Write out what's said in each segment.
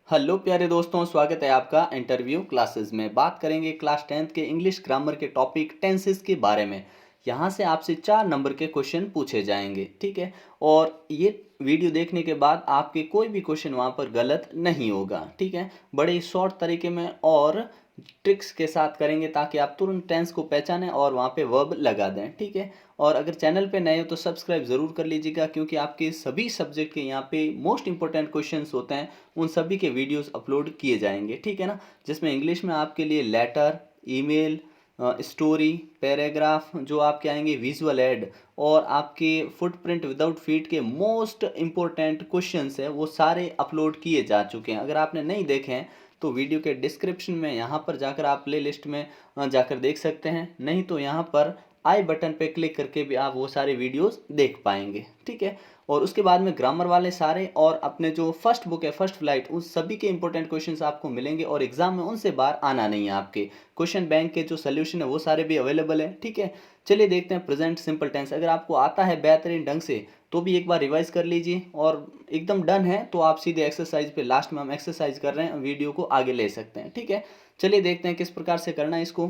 Hello प्यारे दोस्तों, स्वागत है आपका इंटरव्यू क्लासेस में। बात करेंगे क्लास 10th के इंग्लिश ग्रामर के टॉपिक टेंसेस के बारे में। यहाँ से आपसे 4 नंबर के क्वेश्चन पूछे जाएंगे, ठीक है। और ये वीडियो देखने के बाद आपके कोई भी क्वेश्चन वहाँ पर गलत नहीं होगा, ठीक है। बड़े ही शॉर्ट तरीके में और ट्रिक्स के साथ करेंगे ताकि आप तुरंत टेंस को पहचानें और वहाँ पे वर्ब लगा दें, ठीक है। और अगर चैनल पे नए हो तो सब्सक्राइब ज़रूर कर लीजिएगा, क्योंकि आपके सभी सब्जेक्ट के यहाँ पे मोस्ट इंपॉर्टेंट क्वेश्चंस होते हैं, उन सभी के वीडियोस अपलोड किए जाएंगे, ठीक है ना। जिसमें इंग्लिश में आपके लिए लेटर, ईमेल, स्टोरी, पैराग्राफ, जो आपके आएंगे विजुअल एड, और आपके फुटप्रिंट विदाउट फीट के मोस्ट इंपॉर्टेंट क्वेश्चंस है, वो सारे अपलोड किए जा चुके हैं। अगर आपने नहीं देखे हैं तो वीडियो के डिस्क्रिप्शन में यहाँ पर जाकर आप प्ले लिस्ट में जाकर देख सकते हैं, नहीं तो यहाँ पर आई बटन पे क्लिक करके भी आप वो सारे वीडियोस देख पाएंगे, ठीक है। और उसके बाद में ग्रामर वाले सारे और अपने जो फर्स्ट बुक है फर्स्ट फ्लाइट, उस सभी के इंपॉर्टेंट क्वेश्चंस आपको मिलेंगे और एग्जाम में उनसे बाहर आना नहीं है। आपके क्वेश्चन बैंक के जो सोल्यूशन है वो सारे भी अवेलेबल है, ठीक है। चलिए देखते हैं प्रेजेंट सिंपल टेंस। अगर आपको आता है बेहतरीन ढंग से तो भी एक बार रिवाइज कर लीजिए, और एकदम डन है तो आप सीधे एक्सरसाइज पे, लास्ट में हम एक्सरसाइज कर रहे हैं, वीडियो को आगे ले सकते हैं, ठीक है। चलिए देखते हैं किस प्रकार से करना है इसको।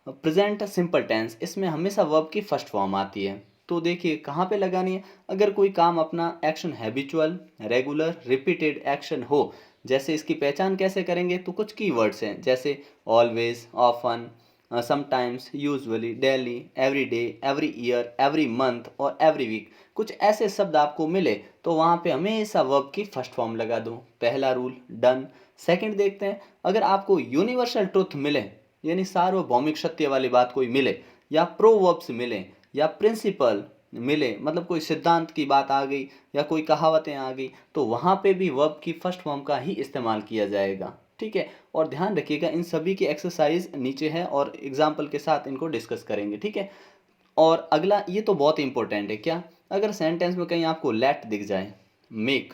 प्रेजेंट सिंपल टेंस, इसमें हमेशा वर्ब की फर्स्ट फॉर्म आती है। तो देखिए कहाँ पे लगानी है। अगर कोई काम अपना action habitual, regular, repeated action हो, जैसे इसकी पहचान कैसे करेंगे, तो कुछ कीवर्ड्स हैं जैसे always, often, sometimes, usually, daily, every day, every year, every month और एवरी वीक। कुछ ऐसे शब्द आपको मिले तो वहाँ पे हमेशा वर्ब की फर्स्ट फॉर्म लगा दो। पहला रूल डन। सेकंड देखते हैं, अगर आपको यूनिवर्सल ट्रुथ मिले, यानी सार्वभौमिक सत्य वाली बात कोई मिले, या प्रोवर्ब्स मिले, या प्रिंसिपल मिले, मतलब कोई सिद्धांत की बात आ गई या कोई कहावतें आ गई, तो वहाँ पे भी वर्ब की फर्स्ट फॉर्म का ही इस्तेमाल किया जाएगा, ठीक है। और ध्यान रखिएगा इन सभी की एक्सरसाइज नीचे है और एग्जाम्पल के साथ इनको डिस्कस करेंगे, ठीक है। और अगला, ये तो बहुत इंपॉर्टेंट है, क्या, अगर सेंटेंस में कहीं आपको लेट दिख जाए, मेक,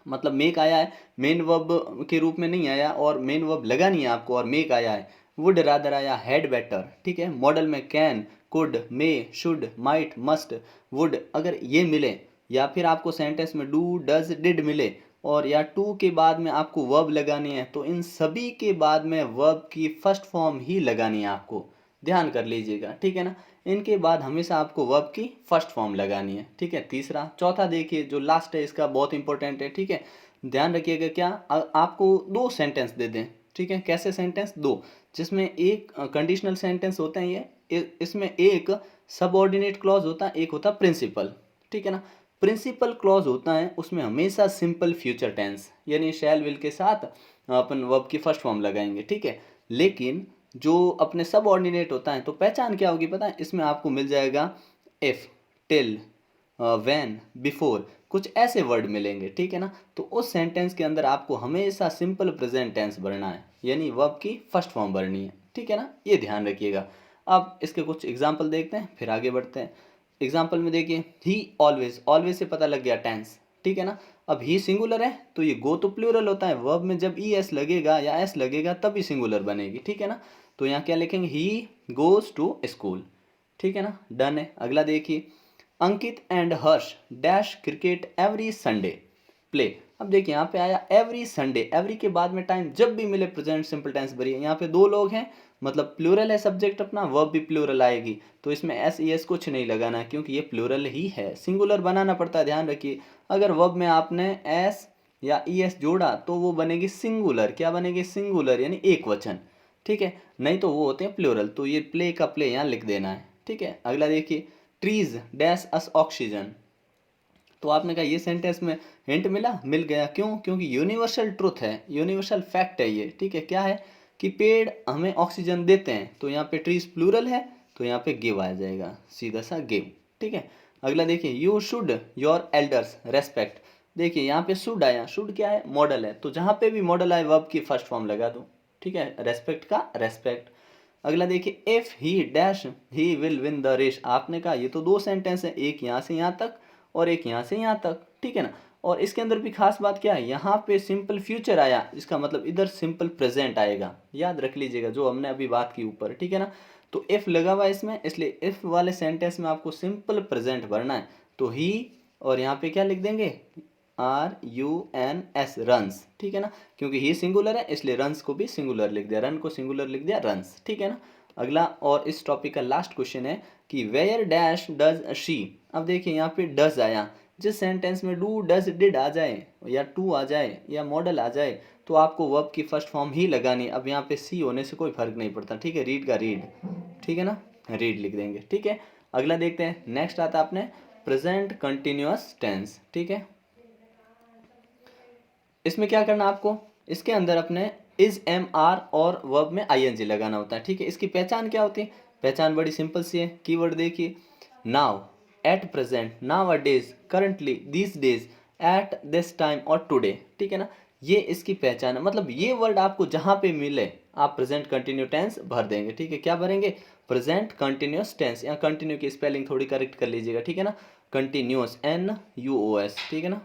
मतलब मेक आया है, मेन वर्ब के रूप में नहीं आया और मेन वर्ब लगा नहीं है आपको, और मेक आया है, वुड रादर आया, हैड बेटर, ठीक है। मॉडल में can, could, may, should, might, must, would, अगर ये मिले, या फिर आपको सेंटेंस में डू, डज, डिड मिले, और या टू के बाद में आपको वर्ब लगानी है, तो इन सभी के बाद में वर्ब की फर्स्ट फॉर्म ही लगानी है आपको। ध्यान कर लीजिएगा, ठीक है ना। इनके बाद हमेशा आपको वर्ब की फर्स्ट फॉर्म लगानी है, ठीक है। तीसरा, चौथा देखिए जो लास्ट है इसका बहुत इंपॉर्टेंट है, ठीक है। ध्यान रखिएगा, क्या आपको दो सेंटेंस दे दें, ठीक है। कैसे सेंटेंस दो, जिसमें एक कंडीशनल सेंटेंस होते हैं ये, इसमें एक सबऑर्डिनेट क्लॉज होता है, एक होता है प्रिंसिपल, ठीक है ना। प्रिंसिपल क्लॉज होता है उसमें हमेशा सिंपल फ्यूचर टेंस यानी शैल विल के साथ अपन वर्ब की फर्स्ट फॉर्म लगाएंगे, ठीक है। लेकिन जो अपने सब ऑर्डिनेट होता है तो पहचान क्या होगी पता है, इसमें आपको मिल जाएगा इफ, टिल, व्हेन, बिफोर, कुछ ऐसे वर्ड मिलेंगे, ठीक है ना। तो उस सेंटेंस के अंदर आपको हमेशा सिंपल प्रेजेंट टेंस भरना है, यानी वर्ब की फर्स्ट फॉर्म भरनी है, ठीक है ना, ये ध्यान रखिएगा। अब इसके कुछ एग्जाम्पल देखते हैं फिर आगे बढ़ते हैं। एग्जाम्पल में देखिए, ही ऑलवेज, ऑलवेज से पता लग गया टेंस, ठीक है ना। अब ही सिंगुलर है तो ये गो तो प्लूरल होता है, वर्ब में जब ई एस लगेगा या एस लगेगा तभी सिंगुलर बनेगी, ठीक है ना। तो यहाँ क्या लिखेंगे, ही गोज टू स्कूल, ठीक है ना, डन है। अगला देखिए, Ankit and Harsh dash cricket every Sunday play. अब देखिए यहाँ पे आया एवरी संडे, एवरी के बाद में टाइम जब भी मिले प्रेजेंट सिंपल टेंस भरिए। यहाँ पे दो लोग हैं, मतलब प्लूरल है सब्जेक्ट अपना, वर्ब भी प्लूरल आएगी, तो इसमें एस ई एस कुछ नहीं लगाना है क्योंकि ये प्लूरल ही है, सिंगुलर बनाना पड़ता है, ध्यान रखिए। अगर वर्ब में आपने एस या ई एस जोड़ा तो वो बनेगी सिंगुलर, क्या बनेगी, सिंगुलर यानी एक वचन, ठीक है। नहीं तो वो होते हैं प्लूरल, तो ये प्ले का प्ले यहाँ लिख देना है, ठीक है। अगला देखिए, ट्रीज डैश अस ऑक्सीजन। तो आपने कहा ये सेंटेंस में हिंट मिला, मिल गया, क्यों, क्योंकि यूनिवर्सल ट्रुथ है, यूनिवर्सल फैक्ट है ये, ठीक है। क्या है कि पेड़ हमें ऑक्सीजन देते हैं, तो यहाँ पे ट्रीज प्लूरल है तो यहाँ पे गिव आ जाएगा, सीधा सा गिव, ठीक है। अगला देखिए, you should your elders respect. देखिए यहाँ पे शुड आया, शुड क्या है, मॉडल है, तो जहाँ पे भी मॉडल आए वर्ब की फर्स्ट फॉर्म लगा दो, ठीक है, रेस्पेक्ट का रेस्पेक्ट। अगला देखिए, if he dash he will win the race. आपने कहा ये तो दो सेंटेंस है, एक यहाँ से यहाँ तक और एक यहाँ से यहाँ तक, ठीक है ना। और इसके अंदर भी खास बात क्या है, यहाँ पे सिंपल फ्यूचर आया, इसका मतलब इधर सिंपल प्रेजेंट आएगा, याद रख लीजिएगा जो हमने अभी बात की ऊपर, ठीक है ना। तो इफ लगा हुआ है इसमें, इसलिए इफ वाले सेंटेंस में आपको सिंपल प्रेजेंट भरना है, तो ही और यहाँ पे क्या लिख देंगे, RUNS, रन्स, ठीक है ना, क्योंकि ही सिंगुलर है इसलिए रन्स को भी सिंगुलर लिख दिया, रन को सिंगुलर लिख दिया रन्स, ठीक है ना। अगला और इस टॉपिक का लास्ट क्वेश्चन है कि वेयर डैश डज शी। अब देखिए यहाँ पे डज आया, जिस सेंटेंस में डू डज डिड आ जाए या टू आ जाए या मॉडल आ जाए तो आपको वर्ब की फर्स्ट फॉर्म ही लगानी। अब यहाँ पे सी होने से कोई फर्क नहीं पड़ता, ठीक है, रीड का रीड, ठीक है ना, रीड लिख देंगे, ठीक है। अगला देखते हैं, नेक्स्ट आता है अपने प्रेजेंट कंटिन्यूअस टेंस, ठीक है। इसमें क्या करना आपको, इसके अंदर अपने इज एम आर और वर्ब में आईएनजी लगाना होता है, ठीक है। इसकी पहचान क्या होती है, पहचान बड़ी सिंपल सी है, कीवर्ड देखिए, now, at present, now a days, currently, this days, eight this time और टुडे, ठीक है ना। ये इसकी पहचान है, मतलब ये वर्ड आपको जहां पे मिले आप प्रेजेंट कंटिन्यू टेंस भर देंगे, ठीक है। क्या भरेंगे, प्रेजेंट कंटिन्यूअस टेंस। यहाँ कंटिन्यू की स्पेलिंग थोड़ी करेक्ट कर लीजिएगा, ठीक है ना, कंटिन्यूअस, NUOS, ठीक है ना,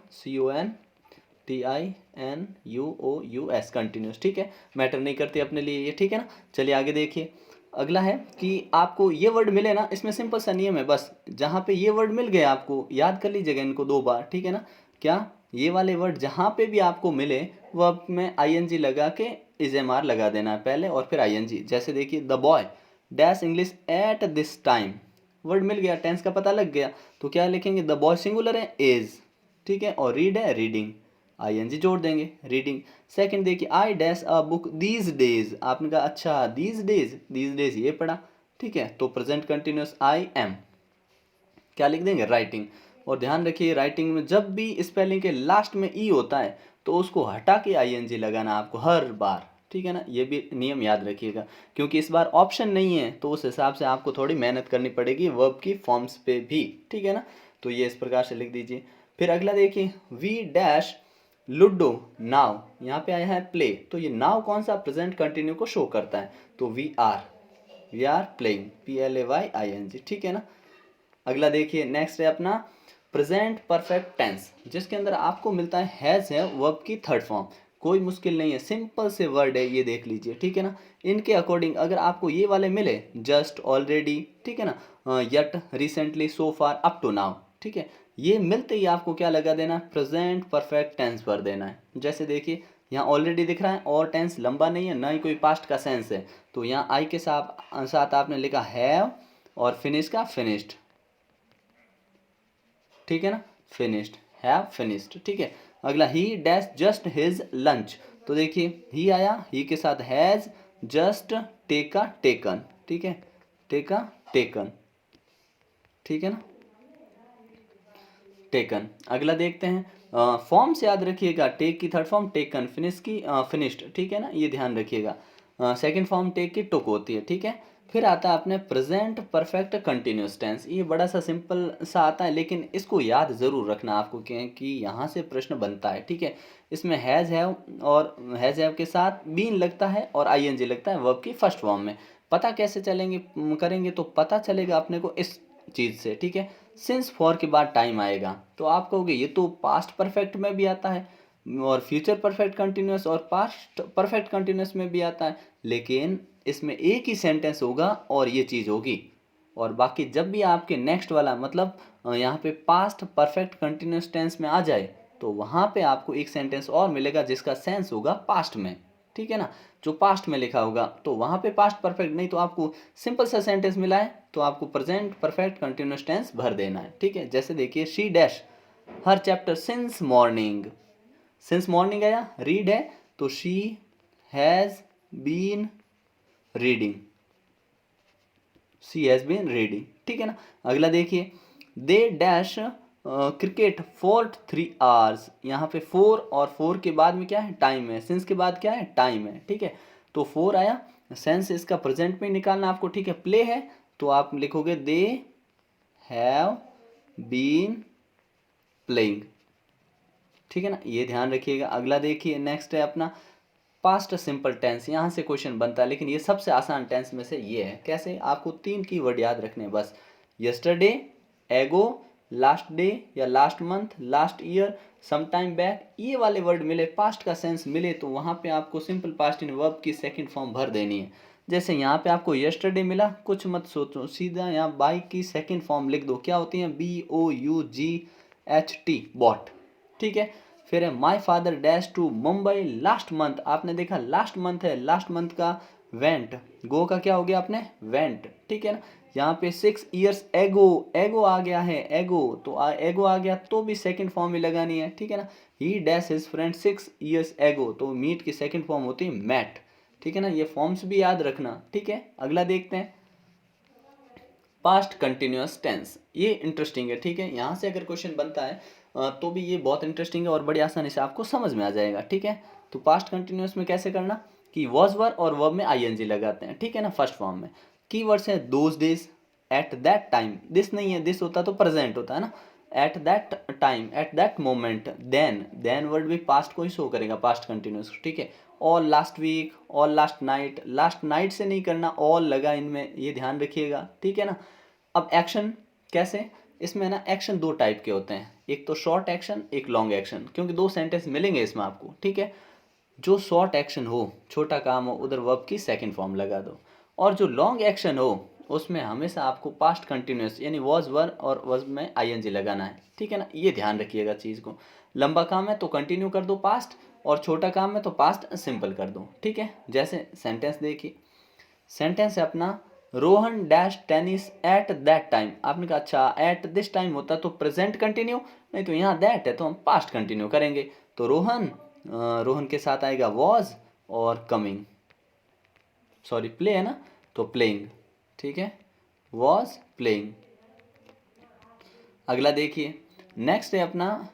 CONTINUOUS, कंटिन्यूस, ठीक है, मैटर नहीं करती अपने लिए ये, ठीक है ना। चलिए आगे देखिए, अगला है कि आपको ये वर्ड मिले ना, इसमें सिंपल सा नियम है, बस जहाँ पे ये वर्ड मिल गए आपको याद कर लीजिएगा इनको 2 बार, ठीक है ना। क्या, ये वाले वर्ड जहाँ पे भी आपको मिले वर्ब में आईएनजी लगा के इज एम आर लगा देना है पहले और फिर आईएनजी। जैसे देखिए, the boy dash English at this time, word मिल गया, टेंस का पता लग गया, तो क्या लिखेंगे, द बॉय सिंगुलर है, इज, ठीक है, और रीड है, रीडिंग, आईएनजी जोड़ देंगे, रीडिंग। सेकंड देखिए, I dash a book these days, आपने कहा अच्छा दीज डेज ये पढ़ा, ठीक है, तो प्रेजेंट कंटिन्यूअस आई एम, क्या लिख देंगे, राइटिंग। और ध्यान रखिए, राइटिंग में जब भी स्पेलिंग के लास्ट में ई होता है तो उसको हटा के आईएनजी लगाना आपको हर बार, ठीक है ना, ये भी नियम याद रखिएगा, क्योंकि इस बार ऑप्शन नहीं है तो उस हिसाब से आपको थोड़ी मेहनत करनी पड़ेगी वर्ब की फॉर्म्स पे भी, ठीक है ना। तो ये इस प्रकार से लिख दीजिए। फिर अगला देखिए, वी डैश लूडो नाउ, यहाँ पे आया है प्ले, तो ये नाउ कौन सा, प्रेजेंट कंटिन्यू को शो करता है, तो वी आर प्लेइंग, PLAYING, ठीक है ना। अगला देखिए, नेक्स्ट है अपना प्रेजेंट परफेक्ट टेंस, जिसके अंदर आपको मिलता है हैज़ है वर्ब की थर्ड फॉर्म, कोई मुश्किल नहीं है, सिंपल से वर्ड है, ये देख लीजिए, ठीक है ना। इनके अकॉर्डिंग अगर आपको ये वाले मिले, जस्ट, ऑलरेडी, ठीक है ना, yet, recently, so far, up to now, ठीक है, ये मिलते ही आपको क्या लगा देना है, प्रेजेंट परफेक्ट टेंस भर देना है। जैसे देखिए, यहाँ ऑलरेडी दिख रहा है और टेंस लंबा नहीं है, ना ही कोई पास्ट का सेंस है, तो यहाँ आई के साथ आपने लिखा हैव और फिनिश का फिनिश्ड, ठीक है ना, फिनिश्ड, हैव फिनिश्ड, ठीक है। अगला, ही डैश जस्ट हिज लंच, तो देखिए ही आया, ही के साथ हैज, जस्ट, टेका टेकन, ठीक है, टेका टेकन, ठीक है ना, टेकन। अगला देखते हैं, फॉर्म से याद रखिएगा, टेक की थर्ड फॉर्म टेकन, फिनिश की फिनिश्ड, ठीक है ना, ये ध्यान रखिएगा। सेकंड फॉर्म टेक की टुक होती है, ठीक है। फिर आता है अपने प्रेजेंट परफेक्ट कंटिन्यूस टेंस, ये बड़ा सा सिंपल सा आता है, लेकिन इसको याद ज़रूर रखना आपको कि यहाँ से प्रश्न बनता है, ठीक है। इसमें हैज़ हैव और हैज़ हैव के साथ बीन लगता है और आईएनजी लगता है वर्ब की फर्स्ट फॉर्म में। पता कैसे चलेंगे करेंगे, तो पता चलेगा अपने को इस चीज़ से, ठीक है। सिंस फॉर के बाद टाइम आएगा तो आप कहोगे ये तो पास्ट परफेक्ट में भी आता है और फ्यूचर परफेक्ट कंटिन्यूअस और पास्ट परफेक्ट कंटिन्यूअस में भी आता है, लेकिन इसमें एक ही सेंटेंस होगा और ये चीज़ होगी, और बाकी जब भी आपके नेक्स्ट वाला मतलब यहाँ पे पास्ट परफेक्ट कंटिन्यूअस टेंस में आ जाए तो वहाँ पे आपको एक सेंटेंस और मिलेगा जिसका सेंस होगा पास्ट में, ठीक है ना, जो पास्ट में लिखा होगा, तो वहाँ पे पास्ट परफेक्ट नहीं तो आपको सिंपल सा सेंटेंस मिला है तो आपको प्रेजेंट परफेक्ट कंटिन्यूअस टेंस भर देना है, ठीक है। जैसे देखिए, she dash her chapter since morning, since morning आया, रीड है, तो she has been reading, she has been reading, ठीक है ना। अगला देखिए, they dash cricket for 3 hours, यहाँ पे 4 और 4 के बाद में क्या है, टाइम है, सिंस के बाद क्या है, टाइम है, ठीक है, तो 4 आया, सेंस इसका प्रेजेंट में निकालना आपको, ठीक है। प्ले है तो आप लिखोगे दे हैव बीन प्लेइंग, ठीक है ना, ये ध्यान रखिएगा। अगला देखिए, नेक्स्ट है अपना पास्ट सिंपल टेंस, यहाँ से क्वेश्चन बनता है, लेकिन ये सबसे आसान टेंस में से ये है। कैसे, आपको 3 कीवर्ड याद रखने हैं बस, यस्टरडे, एगो, लास्ट डे या last month, last year, some time back, ये वाले वर्ड मिले, पास्ट का सेंस मिले तो वहाँ पे आपको सिंपल पास्ट इन वर्ब की सेकंड फॉर्म भर देनी है। जैसे यहाँ पे आपको यस्टरडे मिला, कुछ मत सोचो, सीधा यहाँ बाई की सेकंड फॉर्म लिख दो, क्या होती है, BOUGHT, बॉट, ठीक है। फिर है my father dash to Mumbai last month, आपने देखा लास्ट मंथ है, लास्ट मंथ का वेंट, गो का क्या हो गया आपने वेंट, ठीक है ना। यहाँ पे 6 years एगो, एगो आ गया है, एगो तो एगो आ गया तो भी सेकंड फॉर्म में लगानी है, ठीक है ना। ही डैश हिज फ्रेंड 6 years एगो, तो मीट की सेकंड फॉर्म होती है मैट, ठीक है ना। ये फॉर्म्स भी याद रखना, ठीक है। अगला देखते हैं पास्ट कंटिन्यूअस टेंस, ये इंटरेस्टिंग है, ठीक है। यहाँ से अगर क्वेश्चन बनता है तो भी ये बहुत इंटरेस्टिंग है और बड़ी आसानी से आपको समझ में आ जाएगा, ठीक है। तो पास्ट कंटिन्यूअस में कैसे करना कि वॉज वर और वर्ब में आईएनजी लगाते हैं, ठीक है ना, फर्स्ट फॉर्म में। कीवर्ड्स है those days, at that time, this नहीं है, दिस होता तो प्रेजेंट होता है ना, at that time, at that moment, then, then word भी पास्ट को ही शो करेगा पास्ट कंटिन्यूअस, ठीक है। All last week, all last night, last night से नहीं करना, ऑल लगा इनमें, ये ध्यान रखिएगा, ठीक है ना। अब एक्शन कैसे, इसमें ना एक्शन दो टाइप के होते हैं, एक तो शॉर्ट एक्शन, एक लॉन्ग एक्शन, क्योंकि दो सेंटेंस मिलेंगे इसमें आपको, ठीक है। जो शॉर्ट एक्शन हो, छोटा काम हो, उधर वर्ब की सेकंड फॉर्म लगा दो, और जो लॉन्ग एक्शन हो उसमें हमेशा आपको पास्ट कंटिन्यूअस यानी वॉज वर और वर्ब में आईएनजी लगाना है, ठीक है ना। ये ध्यान रखिएगा चीज़ को, लंबा काम है तो कंटिन्यू कर दो पास्ट, और छोटा काम है तो पास्ट सिंपल कर दो, ठीक है। जैसे सेंटेंस देखिए, सेंटेंस है अपना Rohan dash tennis eight that time, आपने कहा अच्छा एट दिस टाइम होता तो प्रेजेंट कंटिन्यू, नहीं तो यहाँ दैट है तो हम पास्ट कंटिन्यू करेंगे, तो रोहन, रोहन के साथ आएगा वॉज और कमिंग, सॉरी प्ले है ना, तो प्लेइंग, ठीक है, वॉज प्लेइंग। अगला देखिए, नेक्स्ट है अपना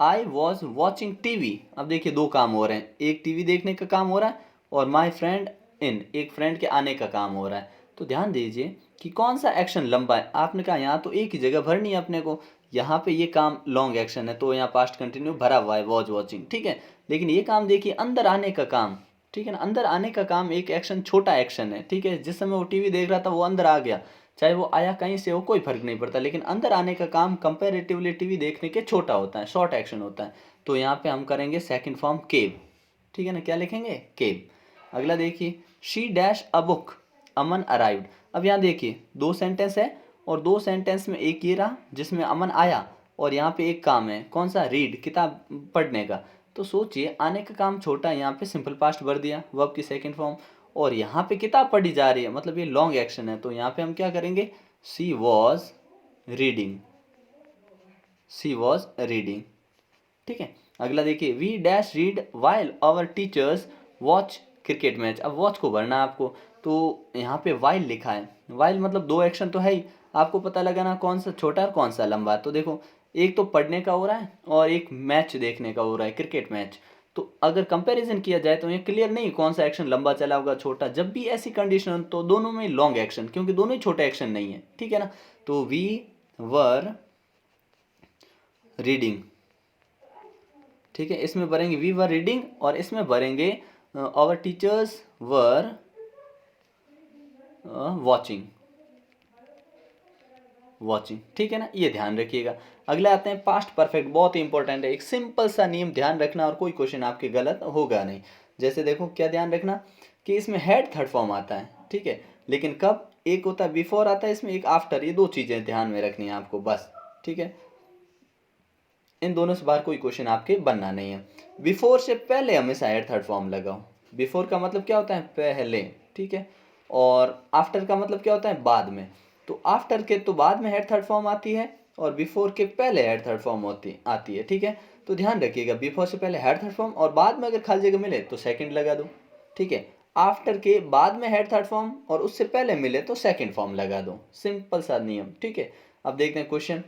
आई वॉज वॉचिंग टीवी, अब देखिए दो काम हो रहे हैं, एक टीवी देखने का काम हो रहा है और माई फ्रेंड इन, एक फ्रेंड के आने का काम हो रहा है। तो ध्यान दीजिए कि कौन सा एक्शन लंबा है, आपने कहा यहाँ तो एक ही जगह भरनी है अपने को, यहाँ पे ये काम लॉन्ग एक्शन है तो यहाँ पास्ट कंटिन्यू भरा हुआ है वॉज वॉचिंग, ठीक है। लेकिन ये काम देखिए अंदर आने का काम, ठीक है ना, अंदर आने का काम एक एक्शन छोटा एक्शन है, ठीक है। जिस समय वो टीवी देख रहा था वो अंदर आ गया, चाहे वो आया कहीं से हो कोई फर्क नहीं पड़ता, लेकिन अंदर आने का काम कंपेरेटिवली टीवी देखने के छोटा होता है, शॉर्ट एक्शन होता है, तो यहाँ पे हम करेंगे सेकंड फॉर्म केव, ठीक है ना, क्या लिखेंगे केव। अगला देखिए she dash a book, Aman arrived, अब यहाँ देखिए दो सेंटेंस है और दो सेंटेंस में एक ये रहा जिसमें अमन आया और यहाँ पे एक काम है कौन सा, रीड, किताब पढ़ने का। तो सोचिए आने का काम छोटा है, यहाँ पे सिंपल पास्ट भर दिया वर्ब की सेकंड फॉर्म, और यहाँ पे किताब पढ़ी जा रही है मतलब ये लॉन्ग एक्शन है, तो यहाँ पे हम क्या करेंगे she was reading, she was reading, ठीक है। अगला देखिए we dash read while our teachers watch cricket match, अब वॉच को भरना है आपको, तो यहाँ पे वाइल लिखा है, वाइल मतलब दो एक्शन तो है ही, आपको पता लगाना कौन सा छोटा और कौन सा लंबा, तो देखो एक तो पढ़ने का हो रहा है और एक मैच देखने का हो रहा है, क्रिकेट मैच। तो अगर कंपैरिजन किया जाए तो ये क्लियर नहीं कौन सा एक्शन लंबा चला होगा छोटा, जब भी ऐसी कंडीशन तो दोनों में लॉन्ग एक्शन, क्योंकि दोनों ही छोटे एक्शन नहीं है, ठीक है ना। तो वी वर रीडिंग, ठीक है, इसमें भरेंगे वी वर रीडिंग और इसमें भरेंगे our teachers were watching, watching, ठीक है ना, ये ध्यान रखिएगा। अगले आते हैं पास्ट परफेक्ट, बहुत ही इंपॉर्टेंट है, एक सिंपल सा नियम ध्यान रखना और कोई क्वेश्चन आपके गलत होगा नहीं। जैसे देखो क्या ध्यान रखना कि इसमें हेड थर्ड फॉर्म आता है, ठीक है, लेकिन कब, एक होता है बिफोर आता है इसमें, एक आफ्टर, ये दो चीजें ध्यान में रखनी है आपको बस, ठीक है। इन दोनों से बाहर कोई क्वेश्चन आपके बनना नहीं है। बिफोर से पहले हमेशा हेड थर्ड फॉर्म लगाओ, बिफोर का मतलब क्या होता है पहले, ठीक है, और आफ्टर का मतलब क्या होता है बाद में, तो आफ्टर के तो बाद में हेड थर्ड फॉर्म आती है और बिफोर के पहले हेड थर्ड फॉर्म आती है, ठीक है। तो ध्यान रखिएगा बिफोर से पहले हेड थर्ड फॉर्म और बाद में अगर खाली जगह मिले तो सेकंड लगा दो, ठीक है। आफ्टर के बाद में हेड थर्ड फॉर्म और उससे पहले मिले तो सेकंड फॉर्म लगा दो, सिंपल सा नियम, ठीक है। अब देखते हैं question,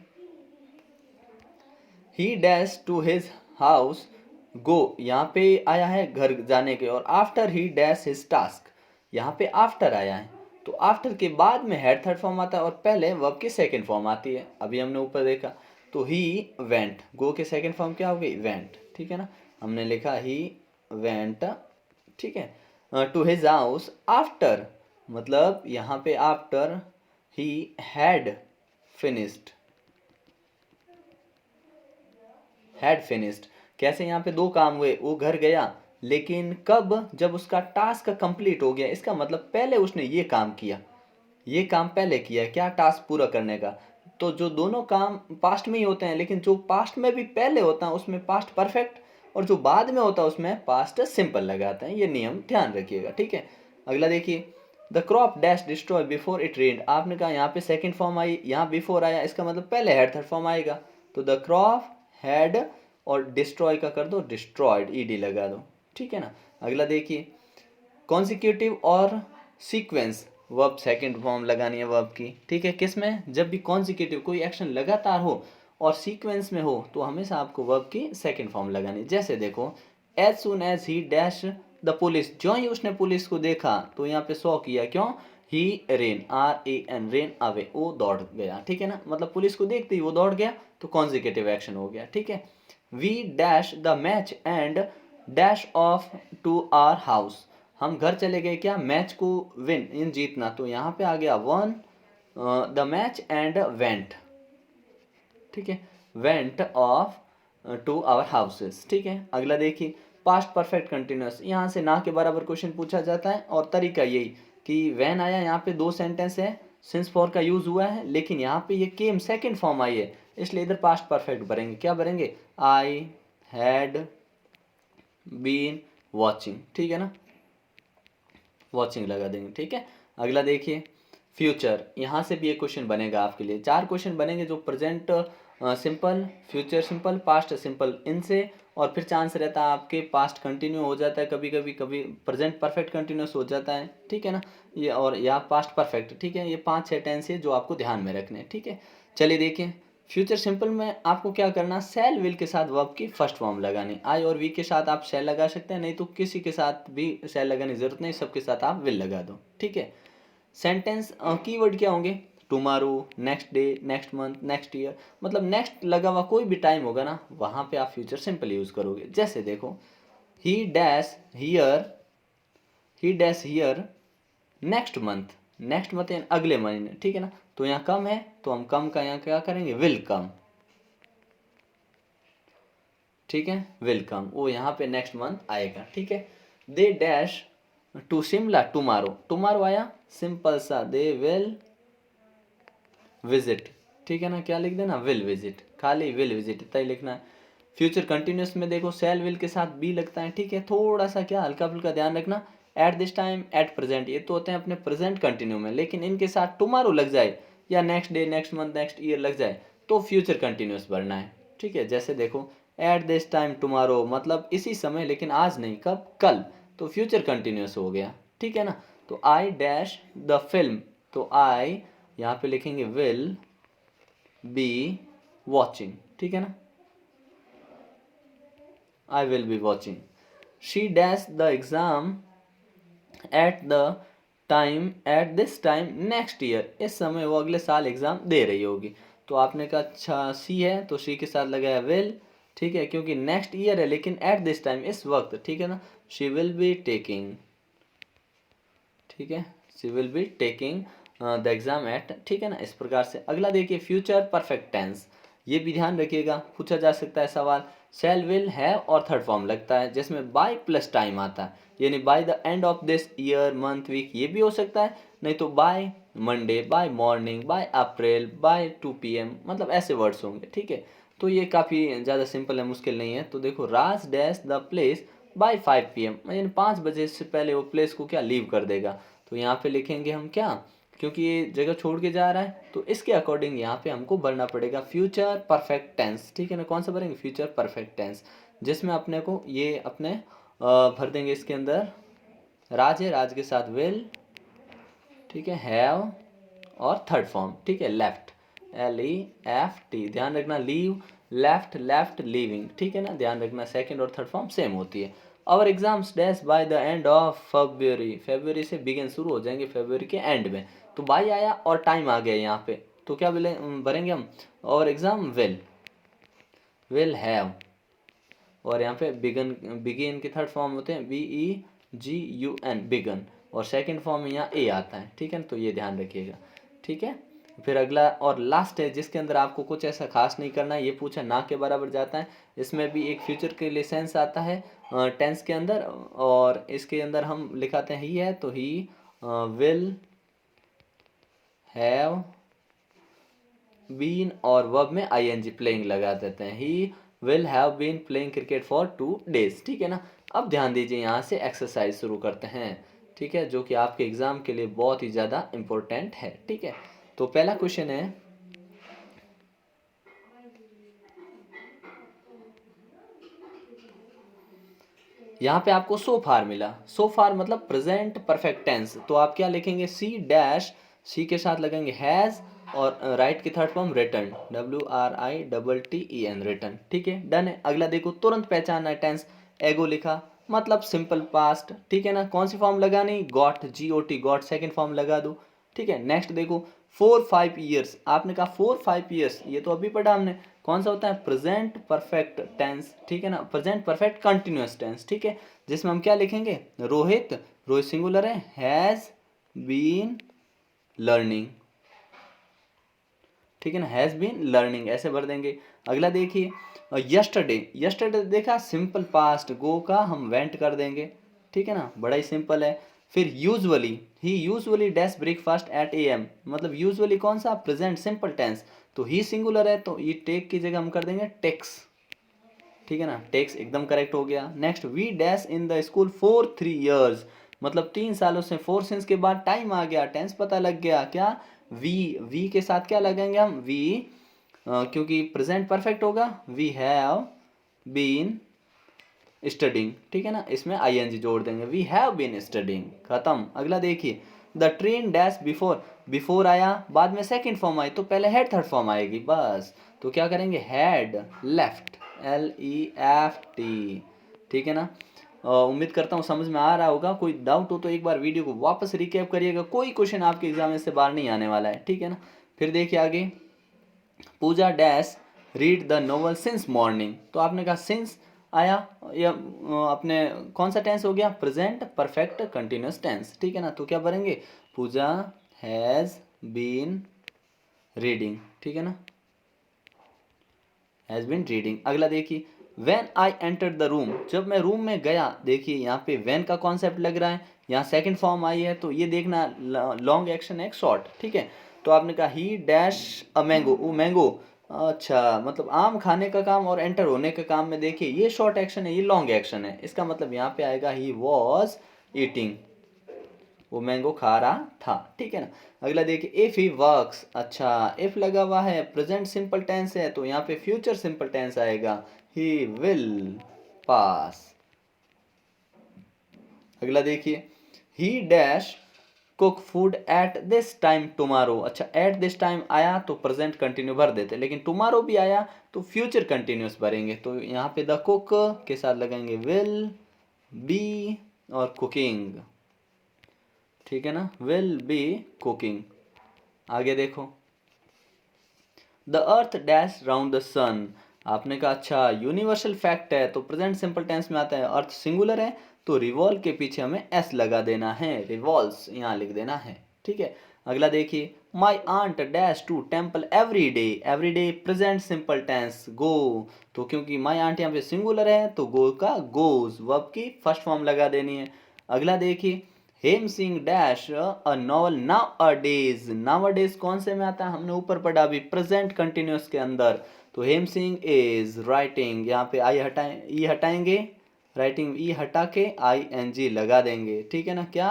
he dash to his house go, यहाँ पे आया है घर जाने के, और after he dash his task, यहाँ पे आफ्टर आया है, तो आफ्टर के बाद में हेड थर्ड फॉर्म आता है और पहले वर्ब की सेकंड फॉर्म आती है, अभी हमने ऊपर देखा। तो ही वेंट, गो के सेकंड फॉर्म क्या हो गई वेंट, ठीक है ना, हमने लिखा ही वेंट, ठीक है। टू हिज हाउस आफ्टर, मतलब यहाँ पे after he had finished, had finished, कैसे यहाँ पे दो काम हुए, वो घर गया लेकिन कब, जब उसका टास्क कंप्लीट हो गया, इसका मतलब पहले उसने ये काम किया, ये काम पहले किया, क्या टास्क पूरा करने का, तो जो दोनों काम पास्ट में ही होते हैं, लेकिन जो पास्ट में भी पहले होता है उसमें पास्ट परफेक्ट, और जो बाद में होता है उसमें पास्ट सिंपल लगाते हैं। ये नियम ध्यान रखिएगा, ठीक है। अगला देखिए, the crop dash destroy before it रेन्ड। आपने कहा यहाँ पे सेकंड फॉर्म आई, यहाँ बिफोर आया, इसका मतलब पहले हैड थर्ड फॉर्म आएगा। तो द क्रॉप हैड और डिस्ट्रॉय का कर दो डिस्ट्रॉयड, ईडी लगा दो, ठीक है ना। अगला देखिए, कॉन्सिक्यूटिव और सीक्वेंस वर्ब सेकंड फॉर्म लगानी है वर्ब की, ठीक है। किस में? जब भी कॉन्सिक्यूटिव कोई एक्शन लगातार हो और सीक्वेंस में हो तो हमेशा आपको वर्ब की सेकंड फॉर्म लगानी है। जैसे देखो, as soon as he dash the police, जो ही उसने पुलिस को देखा तो यहाँ पे सॉ किया, क्यों? ही रेन, RAN, रेन अवे, वो दौड़ गया, ठीक है ना। मतलब पुलिस को देखते ही वो दौड़ गया, तो कॉन्सिक्यूटिव एक्शन हो गया, ठीक है। We dash the match and dash off to our house, हम घर चले गए क्या? मैच को विन, इन जीतना, तो यहाँ पे आ गया won the match and went, ठीक है, went off to our houses, ठीक है। अगला देखिए, पास्ट परफेक्ट कंटिन्यूस, यहाँ से ना के बराबर क्वेश्चन पूछा जाता है, और तरीका यही कि वैन आया, यहाँ पे दो सेंटेंस है, सिंस फॉर का यूज हुआ है, लेकिन यहाँ पे ये केम सेकंड फॉर्म आई है, इसलिए इधर पास्ट परफेक्ट भरेंगे। क्या भरेंगे? आई हैड बीन वॉचिंग, ठीक है ना, वॉचिंग लगा देंगे, ठीक है। अगला देखिए, फ्यूचर, यहाँ से भी एक क्वेश्चन बनेगा आपके लिए, चार क्वेश्चन बनेंगे, जो present simple, future simple, past simple, इनसे, और फिर चांस रहता है आपके पास्ट कंटिन्यू हो जाता है कभी कभी, कभी प्रेजेंट परफेक्ट कंटिन्यूस हो जाता है, ठीक है ना, ये, और या पास्ट परफेक्ट, ठीक है। ये 5-6 टेंस है जो आपको ध्यान में रखने हैं, ठीक है। चलिए देखिए, फ्यूचर सिंपल में आपको क्या करना, सेल विल के साथ वर्ब की फर्स्ट फॉर्म लगानी, आई और वी के साथ आप सेल लगा सकते हैं, नहीं तो किसी के साथ भी सेल लगाने की जरूरत नहीं, सबके साथ आप विल लगा दो, ठीक है। सेंटेंस कीवर्ड क्या होंगे? Tomorrow, next day, next month, next year, मतलब नेक्स्ट लगा हुआ कोई भी टाइम होगा ना, वहां पे आप फ्यूचर सिंपल यूज करोगे। जैसे देखो, ही dash here, he dash here next month, next month यानी अगले महीने, ठीक है ना। तो यहाँ कम है तो हम कम का यहाँ क्या करेंगे? विल कम, ठीक है, विल कम, वो यहाँ पे नेक्स्ट मंथ आएगा, ठीक है। They dash to Shimla tomorrow, tomorrow आया, सिंपल सा, दे विल विजिट, ठीक है ना, क्या लिख देना? विल विजिट, खाली विल विजिट इतना ही लिखना है। फ्यूचर कंटिन्यूस में देखो, सेल विल के साथ बी लगता है, ठीक है। थोड़ा सा क्या हल्का फुल्का ध्यान रखना, eight this time, at present, ये तो होते हैं अपने प्रेजेंट कंटिन्यू में, लेकिन इनके साथ टुमारो लग जाए या next day, next month, next year लग जाए तो फ्यूचर कंटिन्यूस भरना है, ठीक है। जैसे देखो, एट दिस टाइम टुमारो, मतलब इसी समय, लेकिन आज नहीं, कब? कल, तो फ्यूचर कंटिन्यूस हो गया, ठीक है ना। तो आई डैश द फिल्म, तो आई यहाँ पे लिखेंगे विल बी वॉचिंग, ठीक है ना, I will be watching. She dash the exam at the time, eight this time next year, इस समय वो अगले साल एग्जाम दे रही होगी। तो आपने कहा अच्छा सी है, तो सी के साथ लगाया विल, ठीक है, क्योंकि नेक्स्ट ईयर है, लेकिन एट दिस टाइम, इस वक्त, ठीक है ना। शी विल बी टेकिंग, ठीक है, she will be taking the exam at, ठीक है ना, इस प्रकार से। अगला देखिए, फ्यूचर परफेक्ट टेंस, ये भी ध्यान रखिएगा, पूछा जा सकता है सवाल, शैल विल है और थर्ड फॉर्म लगता है, जिसमें बाय प्लस टाइम आता है, यानी by the end of this year, month, week, ये भी हो सकता है, नहीं तो by Monday, by morning, by April, by 2 PM, मतलब ऐसे वर्ड्स होंगे, ठीक है। तो ये काफ़ी ज़्यादा सिंपल है, मुश्किल नहीं है। तो देखो, Raj dash the place by 5 PM, यानी 5 बजे से पहले वो प्लेस को क्या लीव कर देगा। तो यहाँ पे लिखेंगे हम क्या, क्योंकि ये जगह छोड़ के जा रहा है, तो इसके अकॉर्डिंग यहाँ पे हमको भरना पड़ेगा फ्यूचर परफेक्ट टेंस, ठीक है ना। कौन सा भरेंगे? फ्यूचर परफेक्ट टेंस, जिसमें अपने को ये अपने भर देंगे इसके अंदर, राज है, राज के साथ विल, ठीक है, हैव, और थर्ड फॉर्म, ठीक है, लेफ्ट, LEFT, ध्यान रखना, लीव, लेफ्ट, लेफ्ट, लीविंग, ठीक है ना, ध्यान रखना, सेकंड और थर्ड फॉर्म सेम होती है। Our exams dash by the end of February, फरवरी से बिगिन शुरू हो जाएंगे फरवरी के एंड में, तो बाई आया और टाइम आ गया यहाँ पे, तो क्या भरेंगे हम? और एग्जाम विल हैव, और यहाँ पे बिगन, बिगिन के थर्ड फॉर्म होते हैं BEGUN, बिगन, और सेकंड फॉर्म में यहाँ ए आता है, ठीक है ना, तो ये ध्यान रखिएगा, ठीक है। फिर अगला और लास्ट है, जिसके अंदर आपको कुछ ऐसा खास नहीं करना है, ये पूछा ना के बराबर जाता है, इसमें भी एक फ्यूचर के लिए सेंस आता है टेंस के अंदर, और इसके अंदर हम लिखाते हैं ही है, तो ही विल हैव बीन और वर्ब में आईएनजी प्लेइंग लगा देते हैं। He will have been playing cricket for 2 days, ठीक है ना। अब ध्यान दीजिए, यहाँ से एक्सरसाइज शुरू करते हैं, ठीक है, जो कि आपके एग्जाम के लिए बहुत ही ज़्यादा इम्पोर्टेंट है, ठीक है। तो पहला क्वेश्चन है, यहाँ पे आपको सो फार मिला। सो फार मतलब प्रेजेंट परफेक्ट टेंस, तो आप क्या लिखेंगे, सी डैश, सी के साथ लगेंगे हैज़, और राइट की third form written, WRITTEN, written, ठीक है, डन है। अगला देखो, तुरंत पहचानना है टेंस, एगो लिखा मतलब सिंपल पास्ट, ठीक है ना। कौन सी फॉर्म लगानी, got, GOT, got second form लगा दो, ठीक है। नेक्स्ट देखो, 4-5 ईयर्स, आपने कहा 4-5 ईयर्स, ये तो अभी पढ़ा हमने, कौन सा होता है, प्रेजेंट परफेक्ट टेंस, ठीक है ना, प्रेजेंट परफेक्ट कंटिन्यूअस टेंस, ठीक है, जिसमें हम क्या लिखेंगे, रोहित, रोहित सिंगुलर है, हैज बीन लर्निंग, ठीक है ना, हैज बीन लर्निंग, ऐसे भर देंगे। अगला देखिए, यस्टरडे, यस्टरडे देखा सिंपल पास्ट, गो का हम वेंट कर देंगे, ठीक है ना, बड़ा ही सिंपल है। फिर usually, he usually dash breakfast at AM, मतलब यूजुअली कौन सा, प्रेजेंट सिंपल टेंस, तो ही सिंगुलर है, तो ये टेक की जगह हम कर देंगे टेक्स, ठीक है ना, टेक्स एकदम करेक्ट हो गया। Next, we dash in the school for 3 years, मतलब 3 सालों से, फोर सिंस के बाद टाइम आ गया, टेंस पता लग गया, क्या, वी के साथ क्या लगाएंगे हम, वी, क्योंकि प्रेजेंट परफेक्ट होगा, वी हैव बीन स्टडिंग, ठीक है ना, इसमें आईएनजी जोड़ देंगे, वी हैव बीन स्टडिंग, खत्म। अगला देखिए, the train dash before, before आया, बाद में सेकंड फॉर्म आई, तो पहले हेड थर्ड फॉर्म आएगी बस, तो क्या करेंगे, हैड लेफ्ट, LEFT, ठीक है ना। उम्मीद करता हूँ समझ में आ रहा होगा। कोई डाउट हो तो एक बार वीडियो को वापस रिकैप करिएगा, कोई क्वेश्चन आपके एग्जाम में से बाहर नहीं आने वाला है, ठीक है ना। फिर देखिए आगे, Pooja dash read the novel since morning, तो आपने कहा सिंस आया, या अपने कौन सा टेंस हो गया, प्रेजेंट परफेक्ट कंटिन्यूस टेंस, ठीक है ना। तो क्या भरेंगे, पूजा हैज़ बीन रीडिंग, ठीक है ना, हैज़ बीन रीडिंग। अगला देखिए, when I entered the room, जब मैं रूम में गया, देखिए यहाँ पे व्हेन का कॉन्सेप्ट लग रहा है, यहाँ सेकंड फॉर्म आई है, तो ये देखना लॉन्ग एक्शन है शॉर्ट, ठीक है। तो आपने कहा ही डैश अ मैंगो, वो मैंगो, अच्छा, मतलब आम खाने का काम और एंटर होने का काम में, देखिए ये शॉर्ट एक्शन है, ये लॉन्ग एक्शन है, इसका मतलब यहाँ पे आएगा ही वॉज ईटिंग, वो मैंगो खा रहा था, ठीक है ना। अगला देखिए, इफ ही वर्क्स, अच्छा इफ लगा हुआ है, प्रेजेंट सिंपल टेंस है, तो यहाँ पे फ्यूचर सिंपल टेंस आएगा, ही विल पास। अगला देखिए, ही dash cook food at this time tomorrow, अच्छा एट दिस टाइम आया तो प्रेजेंट कंटिन्यू भर देते, लेकिन टुमारो भी आया तो फ्यूचर कंटिन्यूस भरेंगे, तो यहाँ पे द कुक के साथ लगाएंगे विल बी और कुकिंग, ठीक है ना, विल बी कुकिंग। आगे देखो, the earth dash round the sun, आपने कहा अच्छा यूनिवर्सल फैक्ट है, तो प्रेजेंट सिंपल टेंस में आता है, अर्थ सिंगुलर है, तो रिवॉल्व के पीछे हमें एस लगा देना है, रिवॉल्व्स यहाँ लिख देना है, ठीक है। अगला देखिए, my aunt dash to temple every day present simple tense go, तो क्योंकि माई आंट यहाँ पे सिंगुलर है, तो गो का गोज, वर्ब की फर्स्ट फॉर्म लगा देनी है। अगला देखिए, Hem Singh dash a novel nowadays कौन से में आता है, हमने ऊपर पढ़ा अभी प्रेजेंट कंटिन्यूस के अंदर, तो हेम सिंह इज राइटिंग, यहाँ पे आई हटाएं, ई हटाएंगे, राइटिंग ई हटा के ING लगा देंगे, ठीक है ना, क्या,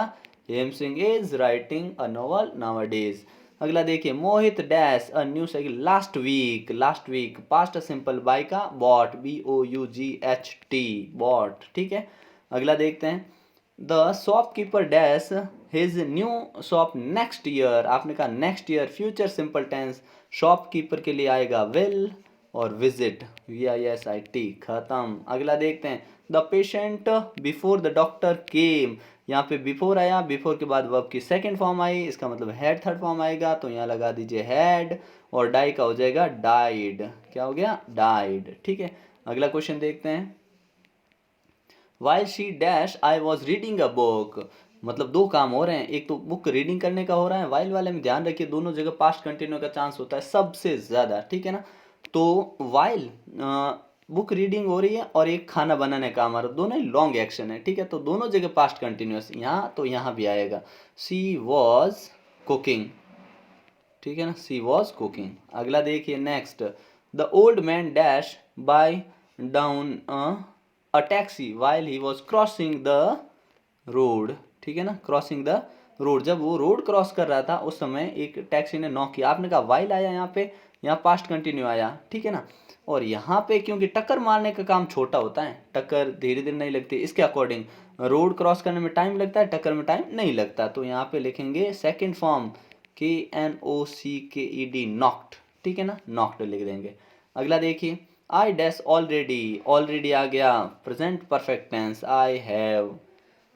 Hem Singh is writing a novel nowadays. अगला देखिए, Mohit dash a new cycle last week past simple buy का बॉट, BOUGHT बॉट, ठीक है। अगला देखते हैं, the shopkeeper dash his new shop next year, आपने कहा next year future simple tense, shopkeeper के लिए आएगा विल और विजिट, VISIT, खत्म। अगला देखते हैं, the patient before the doctor केम, यहाँ पे बिफोर आया, बिफोर के बाद वर्ब की सेकंड फॉर्म आई, इसका मतलब हैड थर्ड फॉर्म आएगा, तो यहाँ लगा दीजिए हैड, और डाई का हो जाएगा डाइड, क्या हो गया, डाइड, ठीक है। अगला क्वेश्चन देखते हैं, while she dash I was reading a book, मतलब दो काम हो रहे हैं, एक तो बुक रीडिंग करने का हो रहा है, वाइल वाले में ध्यान रखिए दोनों जगह पास्ट कंटिन्यू का चांस होता है सबसे ज़्यादा, ठीक है ना। तो वाइल बुक रीडिंग हो रही है और एक खाना बनाने का काम आ रहा है, दोनों ही लॉन्ग एक्शन है, ठीक है, तो दोनों जगह पास्ट कंटिन्यूस, यहाँ तो यहाँ भी आएगा, सी वॉज कुकिंग, ठीक है ना, शी वॉज कुकिंग। अगला देखिए next, the old man dash by down a taxi while he was crossing the road. ठीक है ना, क्रॉसिंग द रोड, जब वो रोड क्रॉस कर रहा था उस समय एक टैक्सी ने नॉक किया। आपने कहा वाइल आया यहाँ पे, यहाँ पास्ट कंटिन्यू आया, ठीक है ना। और यहाँ पे क्योंकि टक्कर मारने का काम छोटा होता है, टक्कर धीरे धीरे नहीं लगती, इसके अकॉर्डिंग रोड क्रॉस करने में टाइम लगता है, टक्कर में टाइम नहीं लगता। तो यहाँ पे लिखेंगे सेकेंड फॉर्म KNOCKED, नॉक्ड। ठीक है ना, नॉक्ड लिख देंगे। अगला देखिए, आई डैश ऑलरेडी, ऑलरेडी आ गया present perfect tense, I have.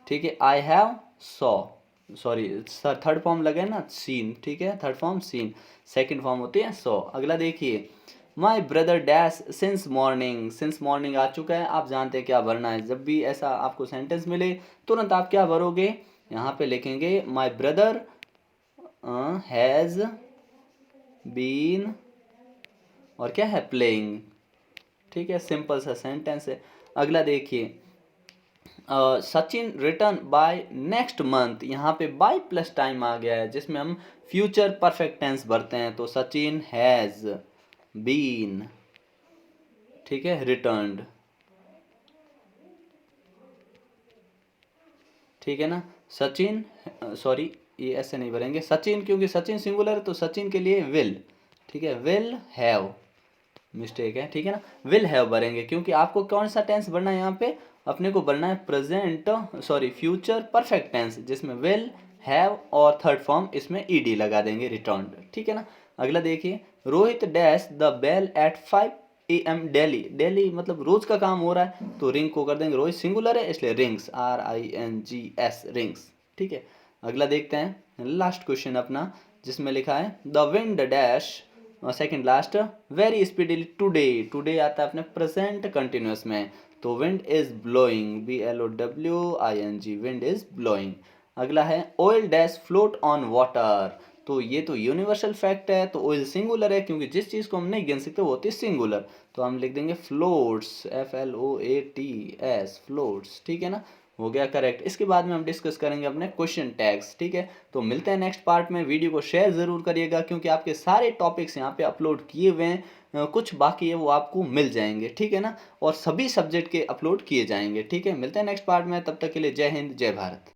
ठीक है, I have saw, sorry sir third form लगे ना, सीन। ठीक है, third form seen, second form होती है सॉ। अगला देखिए, my brother dash since morning, since morning आ चुका है, आप जानते हैं क्या भरना है। जब भी ऐसा आपको सेंटेंस मिले तुरंत आप क्या भरोगे, यहाँ पे लिखेंगे माई ब्रदर हैज़ बीन, और क्या है, प्लेइंग। ठीक है, सिंपल सा सेंटेंस है। अगला देखिए, Sachin return by next month, यहाँ पे बाय प्लस टाइम आ गया है जिसमें हम फ्यूचर परफेक्ट टेंस भरते हैं। तो सचिन हैज बीन, ठीक है, रिटर्न्ड। ठीक है ना, सचिन, सॉरी ये ऐसे नहीं भरेंगे सचिन, क्योंकि सचिन सिंगुलर है तो सचिन के लिए विल। ठीक है, विल हैव, मिस्टेक है। ठीक है ना, विल हैव भरेंगे क्योंकि आपको कौन सा टेंस भरना है, यहाँ पे अपने को भरना है present, sorry future perfect tense, जिसमें विल हैव और थर्ड फॉर्म इसमें ईडी लगा देंगे, रिटर्न्ड। ठीक है ना। अगला देखिए, Rohit dash the bell at 5 AM daily, daily मतलब रोज का काम हो रहा है तो रिंग को कर देंगे, रोहित सिंगुलर है इसलिए रिंग्स, RINGS, रिंग्स। ठीक है। अगला देखते हैं लास्ट क्वेश्चन अपना, जिसमें लिखा है the wind dash, second last, very speedly today, today आता है अपने प्रेजेंट कंटिन्यूअस में, तो wind is blowing, BLOWING, wind is blowing. अगला है oil dash float on water, तो ये तो यूनिवर्सल फैक्ट है, तो ऑयल सिंगुलर है क्योंकि जिस चीज़ को हम नहीं गिन सकते वो होती है सिंगुलर, तो हम लिख देंगे फ्लोट्स, FLOATS, फ्लोट्स। ठीक है ना, हो गया करेक्ट। इसके बाद में हम डिस्कस करेंगे अपने क्वेश्चन टैग्स। ठीक है, तो मिलते हैं नेक्स्ट पार्ट में। वीडियो को शेयर ज़रूर करिएगा क्योंकि आपके सारे टॉपिक्स यहाँ पे अपलोड किए हुए हैं, कुछ बाकी है वो आपको मिल जाएंगे। ठीक है ना, और सभी सब्जेक्ट के अपलोड किए जाएंगे। ठीक है, मिलते हैं नेक्स्ट पार्ट में, तब तक के लिए जय हिंद, जय भारत।